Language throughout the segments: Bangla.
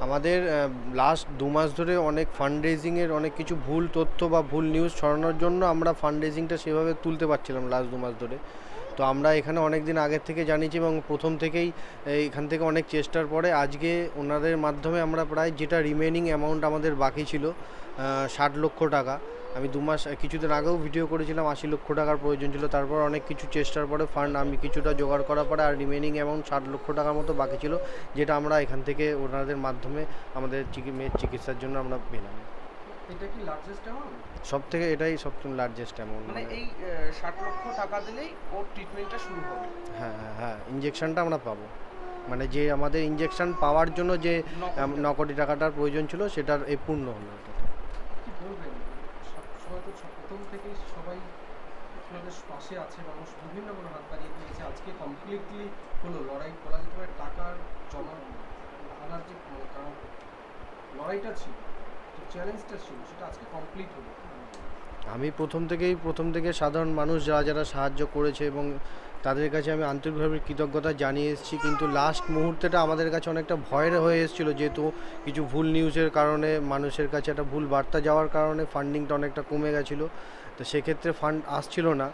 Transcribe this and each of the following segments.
আমাদের লাস্ট 2 মাস ধরে অনেক ফান্ড রেজিংয়ের অনেক কিছু ভুল তথ্য বা ভুল নিউজ ছড়ানোর জন্য আমরা ফান্ড রেজিংটা সেভাবে তুলতে পারছিলাম লাস্ট 2 মাস ধরে। তো আমরা এখানে অনেক দিন আগের থেকে জানিয়েছি এবং প্রথম থেকেই এখান থেকে অনেক চেষ্টার পরে আজকে ওনাদের মাধ্যমে আমরা প্রায় যেটা রিমেনিং অ্যামাউন্ট আমাদের বাকি ছিল 60 লক্ষ টাকা। আমি 2 মাস কিছুদিন আগেও ভিডিও করেছিলাম 80 লক্ষ টাকার প্রয়োজন ছিল, তারপর অনেক কিছু চেষ্টার পরে ফান্ড আমি কিছুটা জোগাড় করার পরে আর রিমেনিং অ্যামাউন্ট 60 লক্ষ টাকার মতো বাকি ছিল, যেটা আমরা এখান থেকে ওনাদের মাধ্যমে আমাদের মেয়ের চিকিৎসার জন্য আমরা পেলাম। এটা কি লার্জেস্ট অ্যামাউন্ট? সব থেকে এটাই সবচেয়ে লার্জেস্ট অ্যামাউন্ট। মানে এই 60 লক্ষ টাকা দিলেই ওর ট্রিটমেন্টটা শুরু হবে? হ্যাঁ হ্যাঁ হ্যাঁ, ইঞ্জেকশনটা আমরা পাবো, মানে যে আমাদের ইঞ্জেকশন পাওয়ার জন্য যে 9 কোটি টাকাটার প্রয়োজন ছিল সেটার এই পূর্ণ হলো। কি বলবেন, সবাই তো প্রথম থেকেই সবাই আপনাদের পাশে আছে, মানুষ বিভিন্নভাবে হাত বাড়িয়ে দিয়েছে, আজকে কমপ্লিটলি হলো লড়াই করা যেতে পারে, টাকার জমা আনার যে কারণ লড়াইটা ছিল, যে চ্যালেঞ্জটা ছিল, সেটা আজকে কমপ্লিট হলো। আমি প্রথম থেকে সাধারণ মানুষ যারা সাহায্য করেছে এবং তাদের কাছে আমি আন্তরিকভাবে কৃতজ্ঞতা জানিয়ে এসেছি, কিন্তু লাস্ট মুহূর্তেটা আমাদের কাছে অনেকটা ভয়ের হয়ে এসেছিলো, যেহেতু কিছু ভুল নিউজের কারণে মানুষের কাছে একটা ভুল বার্তা যাওয়ার কারণে ফান্ডিংটা অনেকটা কমে গেছিলো। তো সেক্ষেত্রে ফান্ড আসছিল না।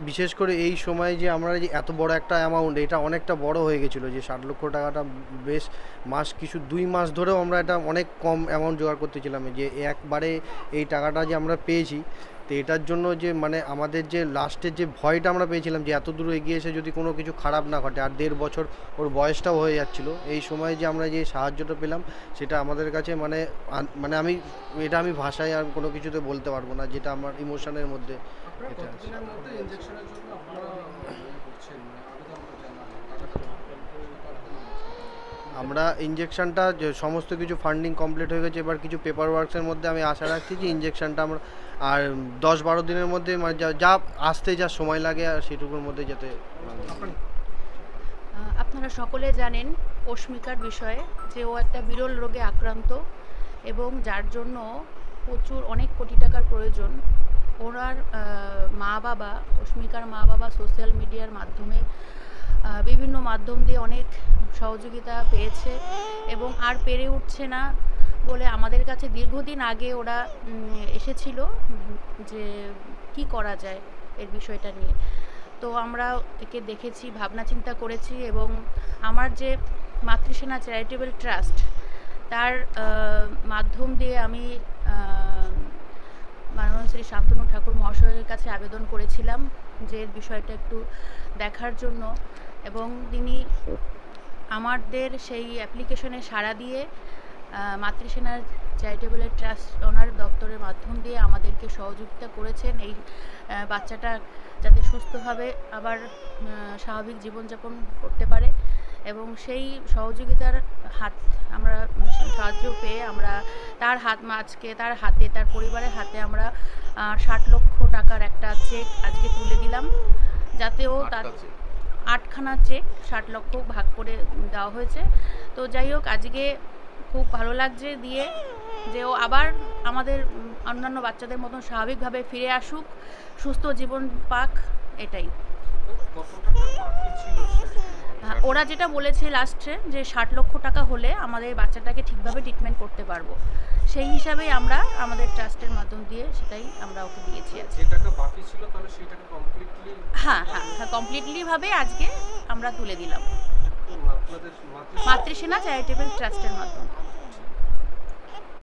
বিশেষ করে এই সময় যে আমরা যে এত বড় একটা অ্যামাউন্ট, এটা অনেকটা বড় হয়ে গেছিলো, যে 60 লক্ষ টাকাটা বেশ 2 মাস ধরেও আমরা এটা অনেক কম অ্যামাউন্ট জোগাড় করতেছিলাম, যে একবারে এই টাকাটা যে আমরা পেয়েছি। তো এটার জন্য যে মানে আমাদের যে লাস্টের যে ভয়টা আমরা পেয়েছিলাম যে এত দূর এগিয়ে এসে যদি কোনো কিছু খারাপ না ঘটে, আর 1.5 বছর ওর বয়সটাও হয়ে যাচ্ছিলো, এই সময় যে আমরা যে সাহায্যটা পেলাম সেটা আমাদের কাছে মানে আমি ভাষায় আর কোনো কিছুতে বলতে পারবো না, যেটা আমার ইমোশনের মধ্যে এটা আছে। আমরা ইঞ্জেকশনটা যে সমস্ত কিছু ফান্ডিং কমপ্লিট হয়ে গেছে, এবার কিছু পেপার ওয়ার্কসের মধ্যে আমি আশা রাখছি যে ইঞ্জেকশনটা আমরা আর 10-12 দিনের মধ্যে মানে যা আসতে যা সময় লাগে আর সেটুকুর মধ্যে যাতে। আপনারা সকলে জানেন অস্মিকার বিষয়ে, যে ও একটা বিরল রোগে আক্রান্ত এবং যার জন্য প্রচুর অনেক কোটি টাকার প্রয়োজন। ওনার অস্মিকার মা বাবা সোশ্যাল মিডিয়ার মাধ্যমে বিভিন্ন মাধ্যম দিয়ে অনেক সহযোগিতা পেয়েছে এবং আর পেরে উঠছে না বলে আমাদের কাছে দীর্ঘদিন আগে ওরা এসেছিল যে কি করা যায় এর বিষয়টা নিয়ে। তো আমরা একে দেখেছি, ভাবনা চিন্তা করেছি এবং আমার যে মাতৃসেনা চ্যারিটেবল ট্রাস্ট, তার মাধ্যম দিয়ে আমি মাননীয় শ্রী শান্তনু ঠাকুর মহাশয়ের কাছে আবেদন করেছিলাম যে এর বিষয়টা একটু দেখার জন্য, এবং তিনি আমাদের সেই অ্যাপ্লিকেশনে সাড়া দিয়ে মাতৃসেনার চ্যারিটেবল ট্রাস্ট ওনার দপ্তরের মাধ্যম দিয়ে আমাদেরকে সহযোগিতা করেছেন এই বাচ্চাটা যাতে সুস্থভাবে আবার স্বাভাবিক জীবনযাপন করতে পারে। এবং সেই সহযোগিতার আমরা সাহায্য পেয়ে আমরা তার হাতে তার পরিবারের হাতে আমরা 60 লক্ষ টাকার একটা চেক আজকে তুলে দিলাম, যাতেও তার 8খানা চেক 60 লক্ষ ভাগ করে দেওয়া হয়েছে। তো যাই হোক, আজকে খুব ভালো লাগছে দিয়ে যে ও আবার আমাদের অন্যান্য বাচ্চাদের মতন স্বাভাবিকভাবে ফিরে আসুক, সুস্থ জীবন পাক, এটাই। ওরা যেটা বলেছে লাস্টে যে 60 লক্ষ টাকা হলে আমাদের বাচ্চাটাকে ঠিকভাবে ট্রিটমেন্ট করতে পারবো, সেই হিসাবেই আমরা আমাদের ট্রাস্টের মাধ্যম দিয়ে সেটাই আমরা ওকে দিয়েছি। হ্যাঁ, কমপ্লিটলি ভাবে আজকে আমরা তুলে দিলাম মাতৃসেনা চ্যারিটেবল ট্রাস্টের মাধ্যমে।